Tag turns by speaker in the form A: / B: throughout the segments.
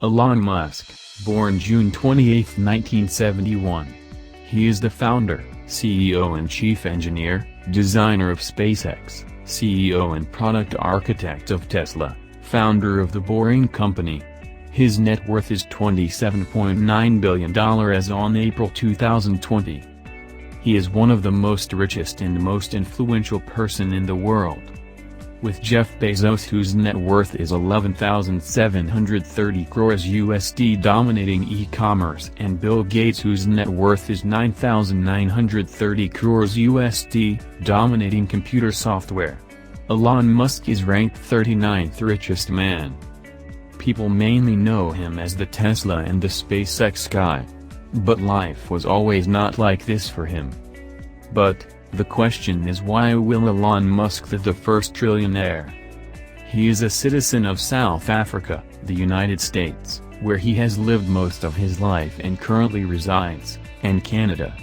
A: Elon Musk, born June 28, 1971. He is the founder, CEO and chief engineer, designer of SpaceX, CEO and product architect of Tesla, founder of The Boring Company. His net worth is $27.9 billion as on April 2020. He is one of the most richest and most influential person in the world. With Jeff Bezos, whose net worth is 11,730 crores USD, dominating e-commerce, and Bill Gates, whose net worth is 9,930 crores USD, dominating computer software. Elon Musk is ranked 39th richest man. People mainly know him as the Tesla and the SpaceX guy. But life was always not like this for him. But the question is, why will Elon Musk be the first trillionaire? He is a citizen of South Africa, the United States, where he has lived most of his life and currently resides, and Canada.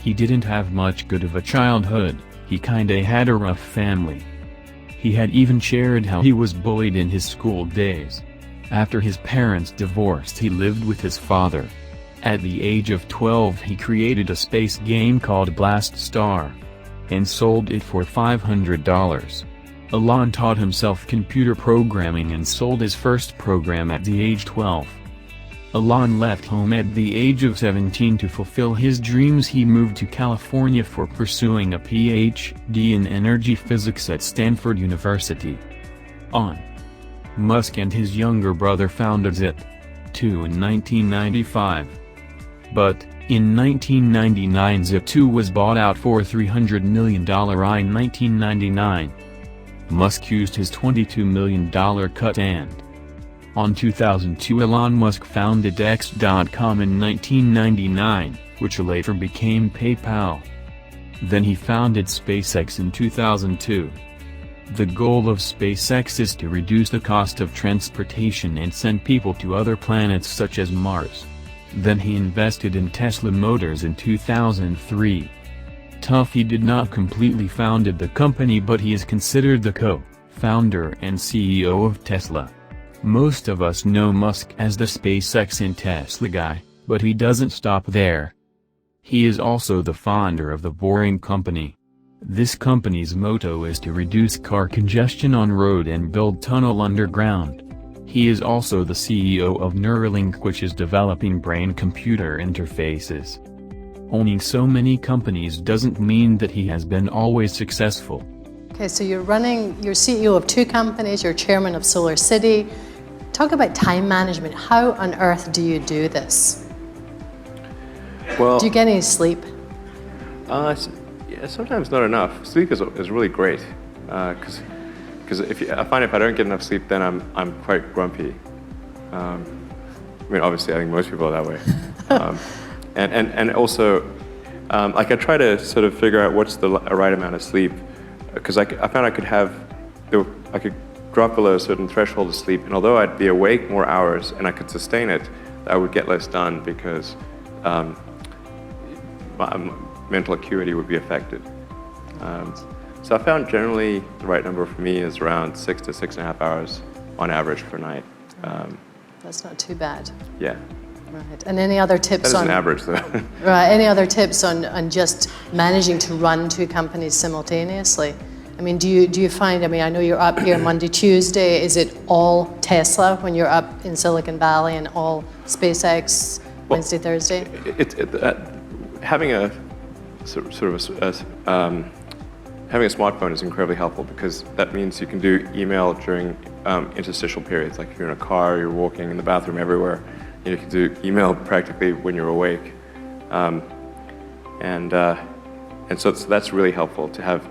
A: He didn't have much good of a childhood, he kinda had a rough family. He had even shared how he was bullied in his school days. After his parents divorced, he lived with his father. At the age of 12, he created a space game called Blast Star and sold it for $500. Elon taught himself computer programming and sold his first program at the age 12. Elon left home at the age of 17 to fulfill his dreams. He moved to California for pursuing a PhD in energy physics at Stanford University. Musk and his younger brother founded Zip2 in 1995. But, in 1999, Zip2 was bought out for $300 million in 1999. Musk used his $22 million cut, and on 2002 Elon Musk founded X.com in 1999, which later became PayPal. Then he founded SpaceX in 2002. The goal of SpaceX is to reduce the cost of transportation and send people to other planets such as Mars. Then he invested in Tesla Motors in 2003. He did not completely founded the company, but he is considered the co-founder and CEO of Tesla. Most of us know Musk as the SpaceX and Tesla guy, but he doesn't stop there. He is also the founder of The Boring Company. This company's motto is to reduce car congestion on road and build tunnel underground. He is also the CEO of Neuralink, which is developing brain-computer interfaces. Owning so many companies doesn't mean that he has been always successful.
B: Okay, so you're CEO of 2 companies, you're chairman of Solar City. Talk about time management. How on earth do you do this?
C: Well,
B: do you get any sleep?
C: Yeah, sometimes not enough. Sleep is really great, because I find if I don't get enough sleep, then I'm quite grumpy. I mean, obviously, I think most people are that way. And also, like I try to sort of figure out what's the right amount of sleep, because I found I could drop below a certain threshold of sleep, and although I'd be awake more hours and I could sustain it, I would get less done because my mental acuity would be affected. So I found generally the right number for me is around 6 to 6.5 hours on average per night.
B: That's not too bad.
C: Yeah.
B: Right. And any other tips
C: That is an average, though.
B: Right. Any other tips on just managing to run 2 companies simultaneously? I mean, do you find? I mean, I know you're up here Monday, Tuesday. Is it all Tesla when you're up in Silicon Valley, and all SpaceX Wednesday, Thursday?
C: Having a having a smartphone is incredibly helpful, because that means you can do email during interstitial periods, like if you're in a car, you're walking in the bathroom, everywhere. You can do email practically when you're awake, and so that's really helpful to have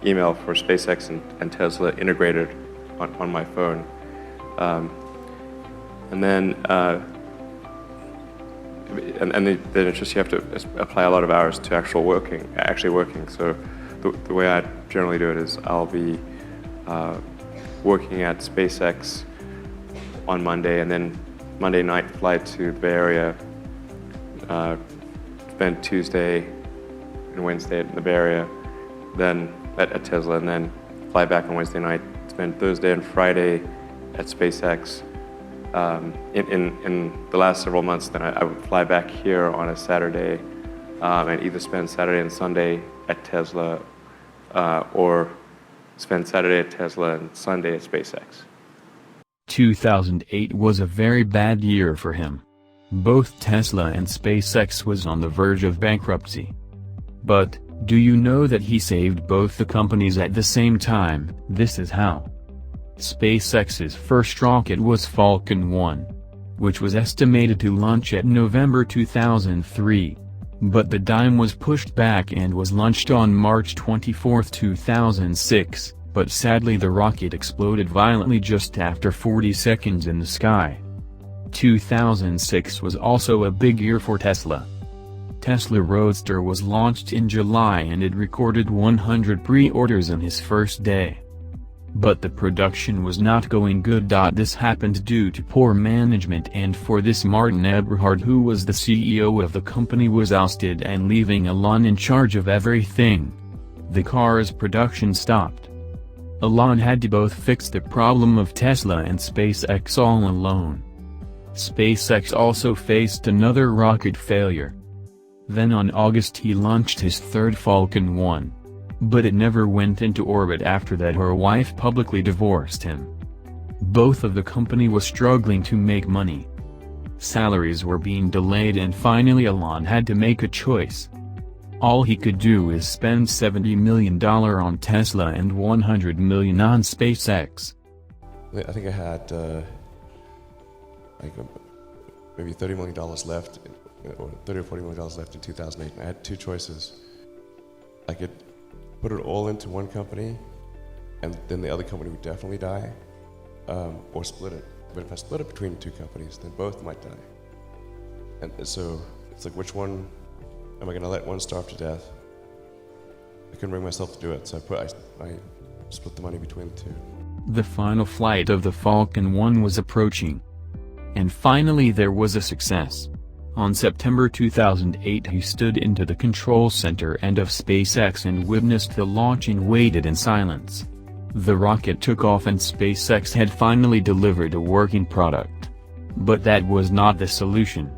C: email for SpaceX and Tesla integrated on my phone, and then it's just you have to apply a lot of hours to actually working. So the way I generally do it is I'll be working at SpaceX on Monday, and then Monday night flight to the Bay Area, spend Tuesday and Wednesday in the Bay Area, then at Tesla, and then fly back on Wednesday night, spend Thursday and Friday at SpaceX, in the last several months, then I would fly back here on a Saturday and either spend Saturday and Sunday at Tesla or spend Saturday at Tesla and Sunday at SpaceX.
A: 2008 was a very bad year for him. Both Tesla and SpaceX was on the verge of bankruptcy. But, do you know that he saved both the companies at the same time? This is how. SpaceX's first rocket was Falcon 1, which was estimated to launch at November 2003. But the dime was pushed back and was launched on March 24, 2006, but sadly the rocket exploded violently just after 40 seconds in the sky. 2006 was also a big year for Tesla. Tesla Roadster was launched in July and it recorded 100 pre-orders in his first day. But the production was not going good. This happened due to poor management, and for this Martin Eberhard, who was the CEO of the company, was ousted and leaving Elon in charge of everything. The car's production stopped. Elon had to both fix the problem of Tesla and SpaceX all alone. SpaceX also faced another rocket failure. Then on August he launched his third Falcon 1. But it never went into orbit after that. Her wife publicly divorced him. Both of the company was struggling to make money. Salaries were being delayed, and finally Elon had to make a choice. All he could do is spend $70 million on Tesla and $100 million on SpaceX.
D: I think I had maybe $30 million left, or $30 or $40 million left in 2008. I had two choices. I could put it all into one company, and then the other company would definitely die, or split it. But if I split it between two companies, then both might die. And so it's like, which one am I going to let one starve to death? I couldn't bring myself to do it, so I split the money between the two.
A: The final flight of the Falcon 1 was approaching. And finally there was a success. On September 2008 he stood into the control center of SpaceX and witnessed the launch and waited in silence. The rocket took off and SpaceX had finally delivered a working product. But that was not the solution.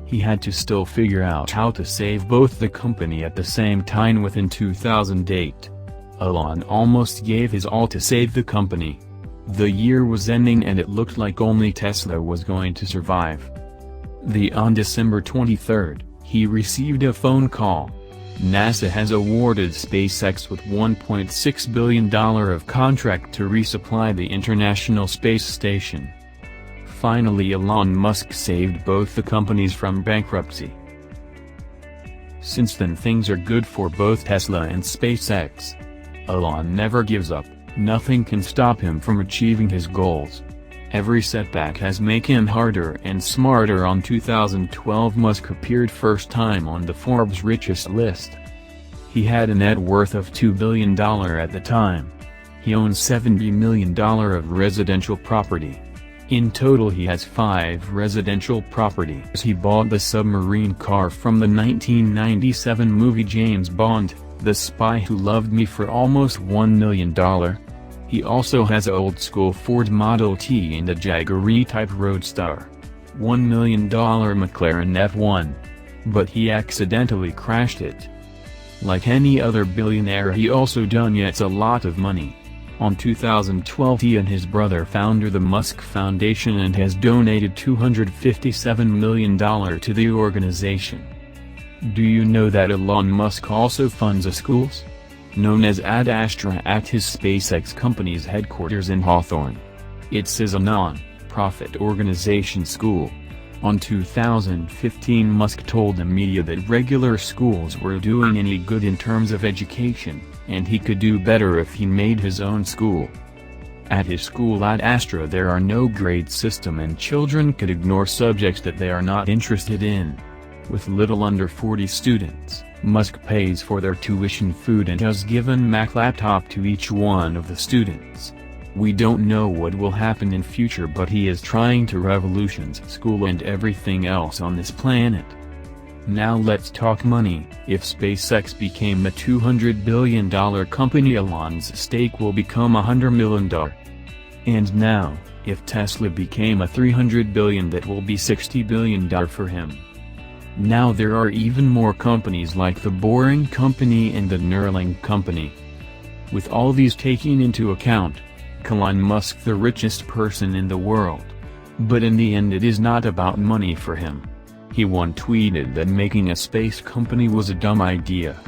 A: He had to still figure out how to save both the company at the same time. Within 2008, Elon almost gave his all to save the company. The year was ending and it looked like only Tesla was going to survive. On December 23, he received a phone call. NASA has awarded SpaceX with $1.6 billion of contract to resupply the International Space Station. Finally Elon Musk saved both the companies from bankruptcy. Since then things are good for both Tesla and SpaceX. Elon never gives up, nothing can stop him from achieving his goals. Every setback has made him harder and smarter. On 2012 Musk appeared first time on the Forbes Richest list. He had a net worth of $2 billion at the time. He owns $70 million of residential property. In total he has 5 residential properties. He bought the submarine car from the 1997 movie James Bond, The Spy Who Loved Me, for almost $1 million. He also has an old-school Ford Model T and a Jaguar-type Roadster. $1 million McLaren F1. But he accidentally crashed it. Like any other billionaire he also donates a lot of money. On 2012 he and his brother founded the Musk Foundation and has donated $257 million to the organization. Do you know that Elon Musk also funds schools? Known as Ad Astra at his SpaceX company's headquarters in Hawthorne. It's a non-profit organization school. On 2015 Musk told the media that regular schools were doing any good in terms of education, and he could do better if he made his own school. At his school Ad Astra there are no grade system and children could ignore subjects that they are not interested in. With little under 40 students, Musk pays for their tuition, food, and has given Mac laptop to each one of the students. We don't know what will happen in future, but he is trying to revolutionize school and everything else on this planet. Now let's talk money. If SpaceX became a $200 billion company, Elon's stake will become $100 million. And now, If Tesla became a $300 billion, that will be $60 billion for him. Now there are even more companies like the Boring Company and the Neuralink Company. With all these taken into account, Elon Musk the richest person in the world. But in the end it is not about money for him. He once tweeted that making a space company was a dumb idea.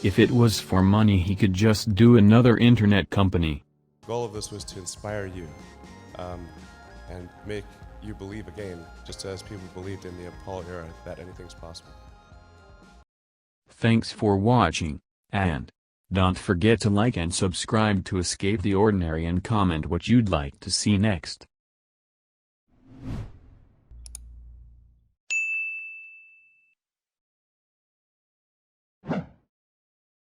A: If it was for money he could just do another internet company.
D: The goal of this was to inspire you and make you believe again, just as people believed in the Apollo era, that anything's possible.
A: Thanks for watching, and don't forget to like and subscribe to escape the ordinary and comment what you'd like to see next.